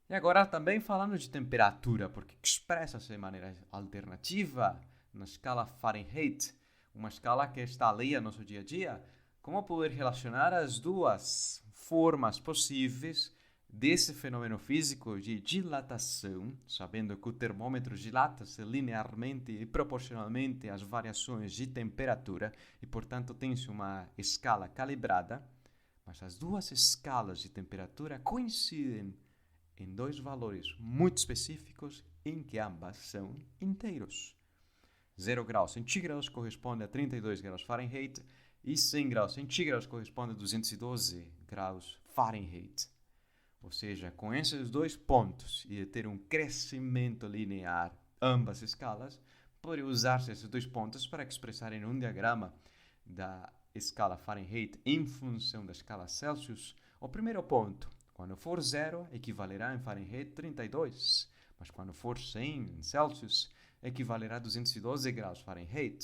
E agora também falando de temperatura, porque expressa-se de maneira alternativa na escala Fahrenheit, uma escala que está ali no nosso dia a dia, como poder relacionar as duas formas possíveis desse fenômeno físico de dilatação, sabendo que o termômetro dilata-se linearmente e proporcionalmente às variações de temperatura e, portanto, tem-se uma escala calibrada, mas as duas escalas de temperatura coincidem em dois valores muito específicos em que ambas são inteiros. 0 graus centígrados corresponde a 32 graus Fahrenheit e 100 graus centígrados corresponde a 212 graus Fahrenheit. Ou seja, com esses dois pontos e de ter um crescimento linear ambas escalas, poderia usar-se esses dois pontos para expressar em um diagrama da escala Fahrenheit em função da escala Celsius o primeiro ponto. Quando for 0, equivalerá em Fahrenheit 32, mas quando for 100 em Celsius, equivalerá a 212 graus Fahrenheit.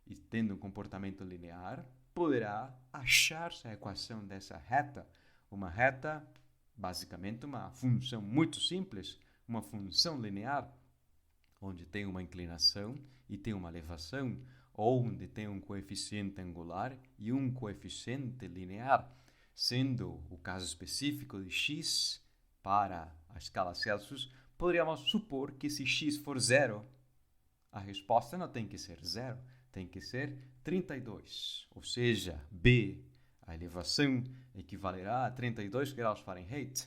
E tendo um comportamento linear, poderá achar-se a equação dessa reta, uma reta, basicamente uma função muito simples, uma função linear, onde tem uma inclinação e tem uma elevação, ou onde tem um coeficiente angular e um coeficiente linear, sendo o caso específico de x para a escala Celsius, poderíamos supor que se x for 0, a resposta não tem que ser 0, tem que ser 32. Ou seja, b, a elevação, equivalerá a 32 graus Fahrenheit,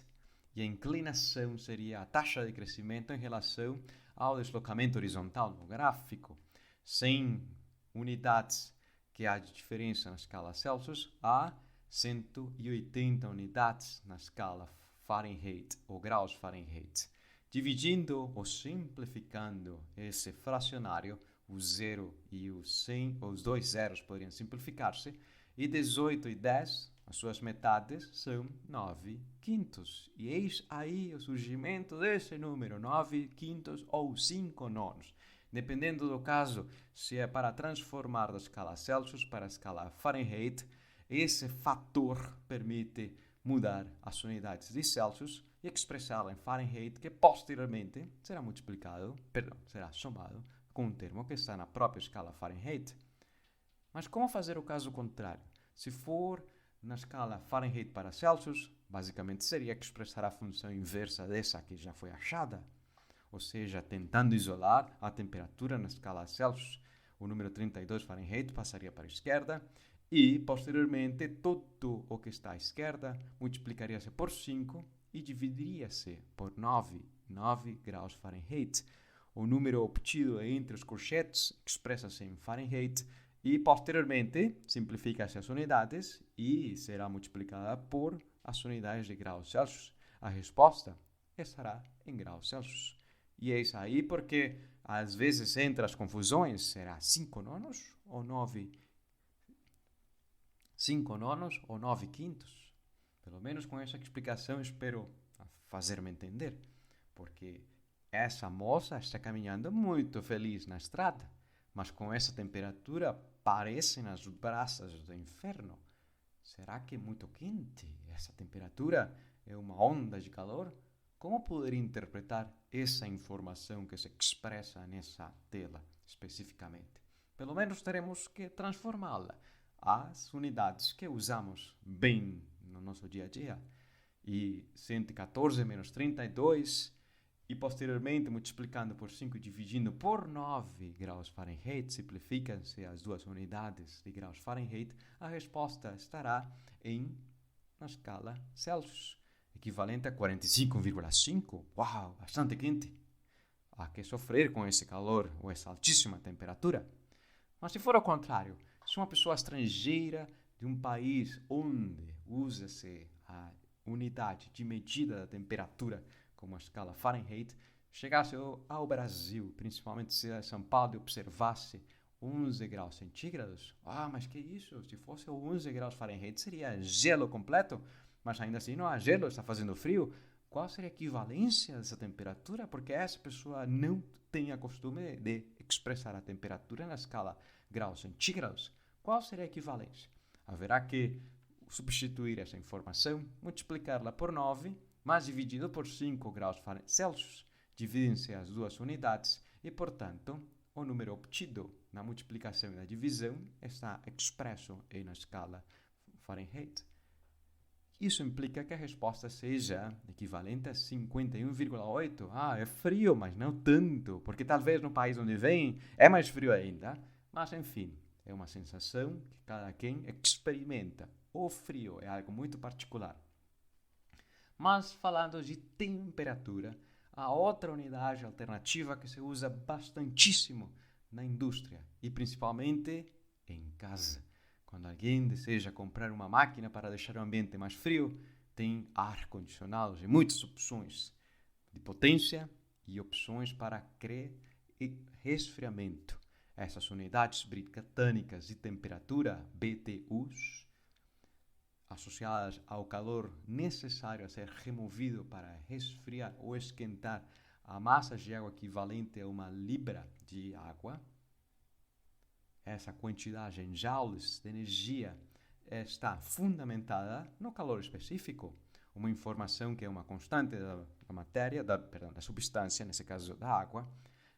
e a inclinação seria a taxa de crescimento em relação ao deslocamento horizontal no gráfico. 100 unidades que há de diferença na escala Celsius a 180 unidades na escala Fahrenheit ou graus Fahrenheit. Dividindo ou simplificando esse fracionário, o 0 e o 100, os dois zeros poderiam simplificar-se, e 18 e 10, as suas metades, são 9 quintos. E eis aí o surgimento desse número, 9 quintos ou 5 nonos. Dependendo do caso, se é para transformar da escala Celsius para a escala Fahrenheit, esse fator permite mudar as unidades de Celsius e expressá-la em Fahrenheit, que posteriormente será somado com um termo que está na própria escala Fahrenheit. Mas como fazer o caso contrário? Se for na escala Fahrenheit para Celsius, basicamente seria expressar a função inversa dessa que já foi achada, ou seja, tentando isolar a temperatura na escala Celsius, o número 32 Fahrenheit passaria para a esquerda e, posteriormente, tudo o que está à esquerda multiplicaria-se por 5 e dividiria-se por 9 graus Fahrenheit. O número obtido entre os corchetes expressa-se em Fahrenheit e, posteriormente, simplifica-se as unidades e será multiplicada por as unidades de graus Celsius. A resposta estará em graus Celsius. E é isso aí porque, às vezes, entre as confusões, será 5 nonos ou 9 quintos. Pelo menos com essa explicação espero fazer-me entender, porque essa moça está caminhando muito feliz na estrada, mas com essa temperatura parece nas braças do inferno. Será que é muito quente? Essa temperatura é uma onda de calor? Como poderia interpretar essa informação que se expressa nessa tela especificamente? Pelo menos teremos que transformá-la às unidades que usamos bem no nosso dia a dia. E 114 menos 32 e posteriormente multiplicando por 5 e dividindo por 9 graus Fahrenheit, simplificam-se as duas unidades de graus Fahrenheit, a resposta estará na escala Celsius, equivalente a 45,5. Uau, bastante quente. Há que sofrer com esse calor ou essa altíssima temperatura. Mas se for ao contrário, se uma pessoa estrangeira de um país onde usa-se a unidade de medida da temperatura como a escala Fahrenheit, chegasse ao Brasil, principalmente se a São Paulo, e observasse 11 graus centígrados, mas que isso? Se fosse 11 graus Fahrenheit seria gelo completo, mas ainda assim não há gelo, está fazendo frio. Qual seria a equivalência dessa temperatura? Porque essa pessoa não tem a costume de expressar a temperatura na escala graus centígrados. Qual seria a equivalência? Haverá que substituir essa informação, multiplicá-la por 9, mas dividido por 5 graus Celsius, dividem-se as duas unidades e, portanto, o número obtido na multiplicação e na divisão está expresso na escala Fahrenheit. Isso implica que a resposta seja equivalente a 51,8. É frio, mas não tanto, porque talvez no país onde vem é mais frio ainda. Mas, enfim, é uma sensação que cada quem experimenta. O frio é algo muito particular. Mas, falando de temperatura, a outra unidade alternativa que se usa bastantíssimo na indústria e principalmente em casa. Quando alguém deseja comprar uma máquina para deixar o ambiente mais frio, tem ar-condicionados e muitas opções de potência e opções para resfriamento. Essas unidades britânicas de temperatura, BTUs, associadas ao calor necessário a ser removido para resfriar ou esquentar a massa de água equivalente a uma libra de água. Essa quantidade em joules de energia está fundamentada no calor específico, uma informação que é uma constante da matéria, da substância, nesse caso da água,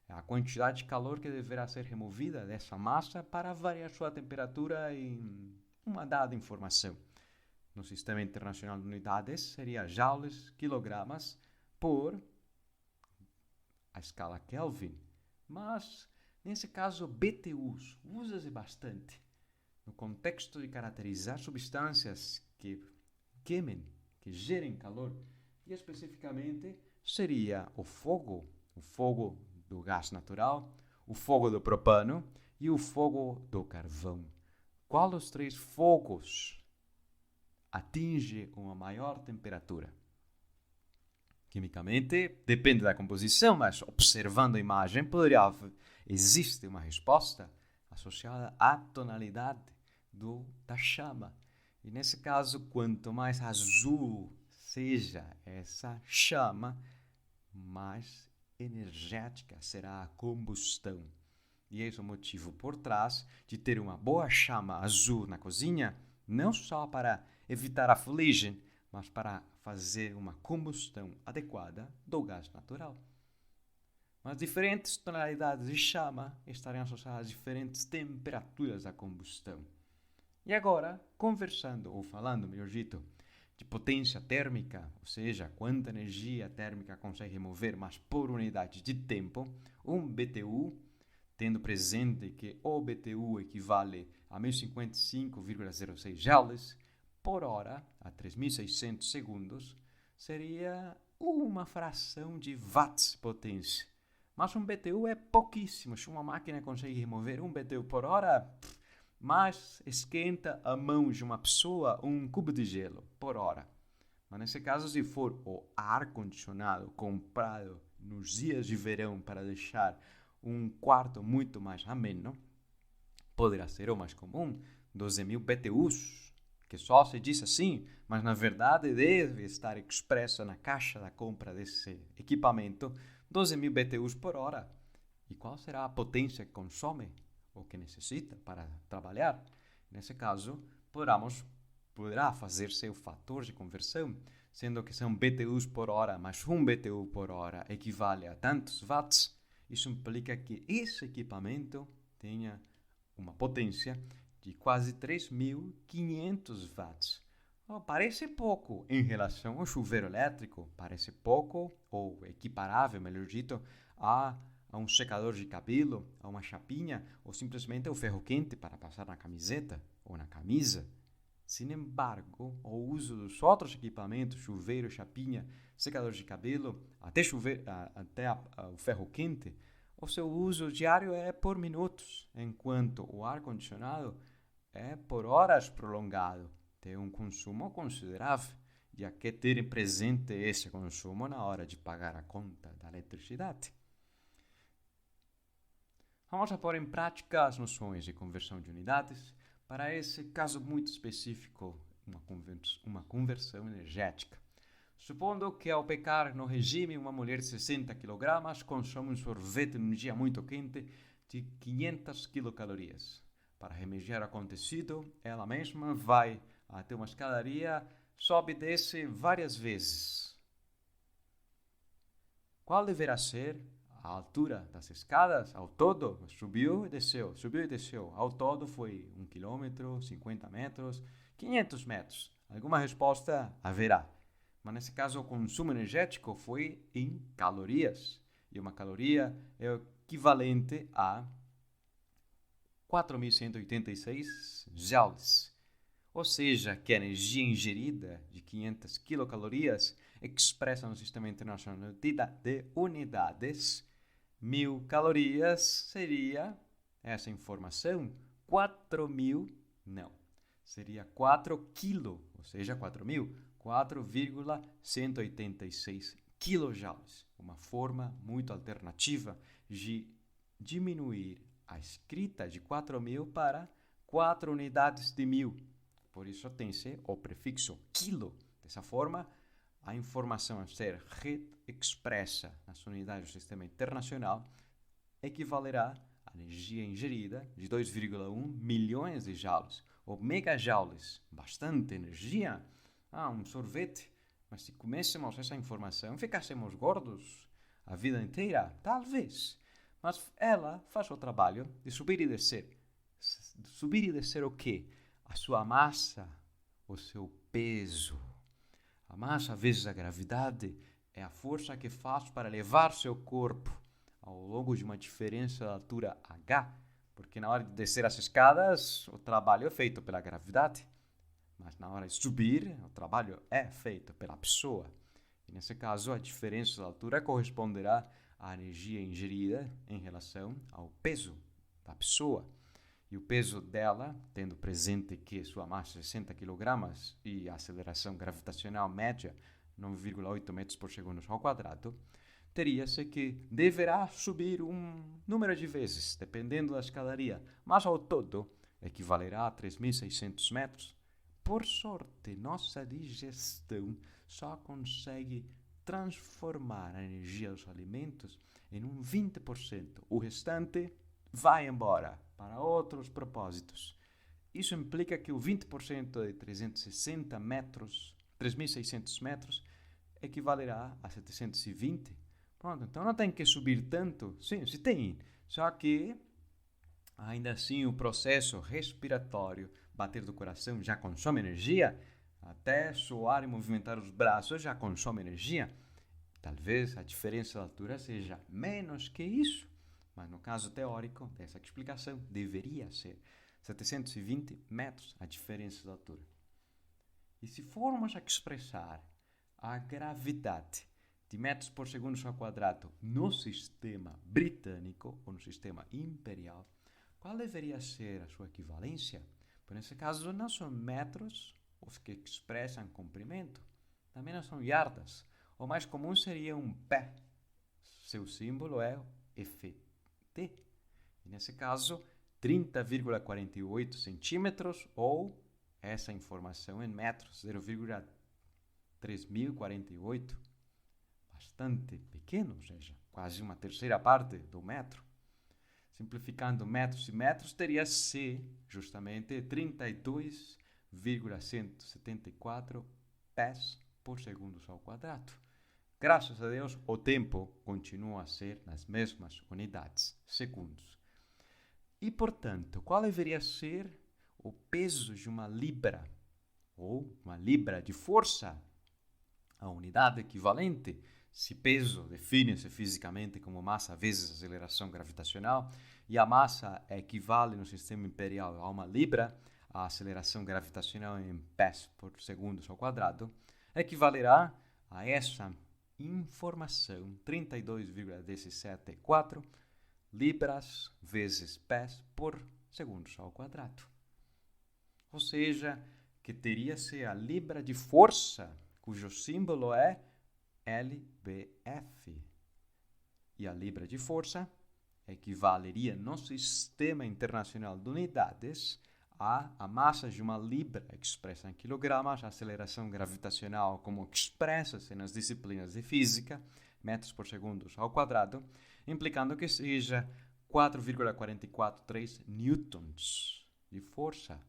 é a quantidade de calor que deverá ser removida dessa massa para variar sua temperatura em uma dada informação. No Sistema Internacional de Unidades seria joules, quilogramas por a escala Kelvin, mas nesse caso BTUs usa-se bastante no contexto de caracterizar substâncias que queimem, que gerem calor, e especificamente seria o fogo do gás natural, o fogo do propano e o fogo do carvão. Qual dos três fogos atinge uma maior temperatura? Quimicamente, depende da composição, mas observando a imagem, existe uma resposta associada à tonalidade da chama. E nesse caso, quanto mais azul seja essa chama, mais energética será a combustão. E esse é o motivo por trás de ter uma boa chama azul na cozinha, não só para evitar a fuligem, mas para fazer uma combustão adequada do gás natural. Mas diferentes tonalidades de chama estariam associadas a diferentes temperaturas da combustão. E agora, conversando, ou falando, melhor dito, de potência térmica, ou seja, quanta energia térmica consegue remover, mas por unidade de tempo, um BTU, tendo presente que o BTU equivale a 1055,06 joules por hora, a 3.600 segundos, seria uma fração de watts potência. Mas um BTU é pouquíssimo. Se uma máquina consegue remover um BTU por hora, mas esquenta a mão de uma pessoa um cubo de gelo por hora. Mas nesse caso, se for o ar-condicionado comprado nos dias de verão para deixar um quarto muito mais ameno, poderá ser o mais comum, 12.000 BTUs, que só se diz assim, mas na verdade deve estar expresso na caixa da compra desse equipamento, 12.000 BTUs por hora. E qual será a potência que consome ou que necessita para trabalhar? Nesse caso, poderá fazer-se o fator de conversão, sendo que são BTUs por hora, mas um BTU por hora equivale a tantos watts. Isso implica que esse equipamento tenha uma potência de quase 3.500 watts. Parece pouco em relação ao chuveiro elétrico, parece pouco, ou equiparável, melhor dito, a um secador de cabelo, a uma chapinha, ou simplesmente ao ferro quente para passar na camiseta ou na camisa. Sin embargo, o uso dos outros equipamentos, chuveiro, chapinha, secador de cabelo, até o ferro quente, o seu uso diário é por minutos, enquanto o ar-condicionado é por horas prolongado. Tem um consumo considerável, e há que ter presente esse consumo na hora de pagar a conta da eletricidade. Vamos a pôr em prática as noções de conversão de unidades para esse caso muito específico, uma conversão energética. Supondo que ao pecar no regime uma mulher de 60 kg consome um sorvete num dia muito quente de 500 quilocalorias. Para remediar o acontecido, ela mesma vai até uma escadaria, sobe e desce várias vezes. qual deverá ser a altura das escadas ao todo? Subiu e desceu, subiu e desceu. Ao todo foi 1 quilômetro, 50 metros, 500 metros. Alguma resposta haverá. Mas nesse caso o consumo energético foi em calorias. E uma caloria é o equivalente a 4.186 joules. Ou seja, que a energia ingerida de 500 quilocalorias expressa no Sistema Internacional de Unidades, 1.000 calorias seria essa informação, 4.000, não, seria 4 quilo, ou seja, 4.000, 4,186 quilojoules. Uma forma muito alternativa de diminuir a escrita de 4.000 para 4 unidades de 1.000. Por isso tem-se o prefixo quilo. Dessa forma, a informação a ser expressa nas unidades do Sistema Internacional equivalerá à energia ingerida de 2,1 milhões de joules, ou megajoules. Bastante energia. Um sorvete. Mas se comêssemos essa informação, ficássemos gordos a vida inteira? Talvez. Mas ela faz o trabalho de subir e descer. Subir e descer o quê? A sua massa, o seu peso. A massa vezes a gravidade é a força que faz para levar seu corpo ao longo de uma diferença de altura h, porque na hora de descer as escadas, o trabalho é feito pela gravidade, mas na hora de subir, o trabalho é feito pela pessoa. E nesse caso, a diferença de altura corresponderá à energia ingerida em relação ao peso da pessoa. E o peso dela, tendo presente que sua massa é 60 kg e a aceleração gravitacional média 9,8 metros por segundo ao quadrado, teria-se que deverá subir um número de vezes, dependendo da escadaria, mas ao todo equivalerá a 3.600 metros. Por sorte, nossa digestão só consegue transformar a energia dos alimentos em um 20%. O restante vai embora para outros propósitos. Isso implica que o 20% de 360 metros, 3.600 metros, equivalerá a 720. Pronto, então não tem que subir tanto. Sim, se tem. Só que, ainda assim, o processo respiratório, bater do coração, já consome energia. Até suar e movimentar os braços já consome energia. Talvez a diferença de altura seja menos que isso. Mas no caso teórico dessa explicação, deveria ser 720 metros a diferença de altura. E se formos expressar a gravidade de metros por segundo ao quadrado no sistema britânico ou no sistema imperial, qual deveria ser a sua equivalência? Por nesse caso, não são metros os que expressam comprimento, também não são yardas. O mais comum seria um pé. Seu símbolo é FT. E nesse caso, 30,48 centímetros ou, essa informação em metros, 0,3048. Bastante pequeno, ou seja, quase uma terceira parte do metro. Simplificando metros e metros, teria C, justamente 32,174 pés por segundo ao quadrado. Graças a Deus, o tempo continua a ser nas mesmas unidades, segundos. E, portanto, qual deveria ser o peso de uma libra, ou uma libra de força? A unidade equivalente, se peso define-se fisicamente como massa vezes aceleração gravitacional, e a massa equivale no sistema imperial a uma libra, a aceleração gravitacional em pés por segundo ao quadrado, equivalerá a essa informação, 32,174 libras vezes pés por segundo ao quadrado. Ou seja, que teria-se a libra de força, cujo símbolo é LBF. E a libra de força equivaleria no Sistema Internacional de Unidades a massa de uma libra expressa em quilogramas, a aceleração gravitacional como expressa-se nas disciplinas de física, metros por segundo ao quadrado, implicando que seja 4,443 newtons de força.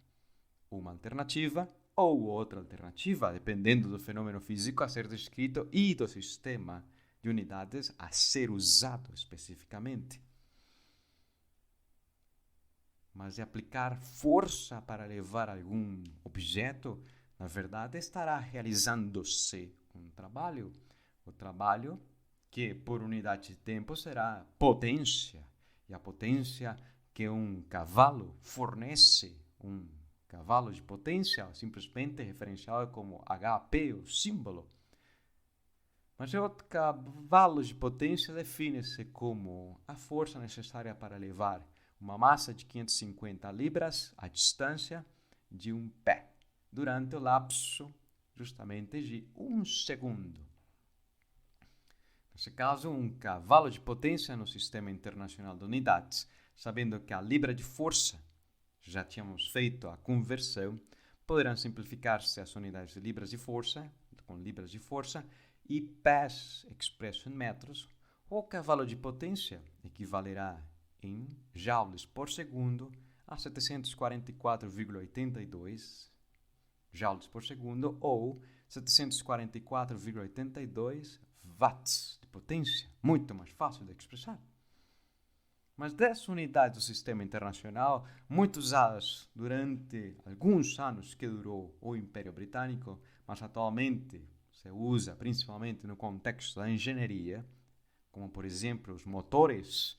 Uma alternativa ou outra alternativa, dependendo do fenômeno físico a ser descrito e do sistema de unidades a ser usado especificamente. Mas de aplicar força para levar algum objeto, na verdade, estará realizando-se um trabalho. O trabalho que, por unidade de tempo, será potência. E a potência que um cavalo fornece, um cavalo de potência, simplesmente referenciado como HP, o símbolo. Mas o cavalo de potência define-se como a força necessária para levar uma massa de 550 libras à distância de um pé, durante o lapso justamente de 1 segundo. Nesse caso, um cavalo de potência no Sistema Internacional de Unidades, sabendo que a libra de força, já tínhamos feito a conversão, poderão simplificar-se as unidades de libras de força, com libras de força, e pés expresso em metros. O cavalo de potência equivalerá em joules por segundo a 744,82 joules por segundo ou 744,82 watts de potência. Muito mais fácil de expressar. Mas dessas unidades do sistema internacional, muito usadas durante alguns anos que durou o Império Britânico, mas atualmente se usa principalmente no contexto da engenharia, como por exemplo os motores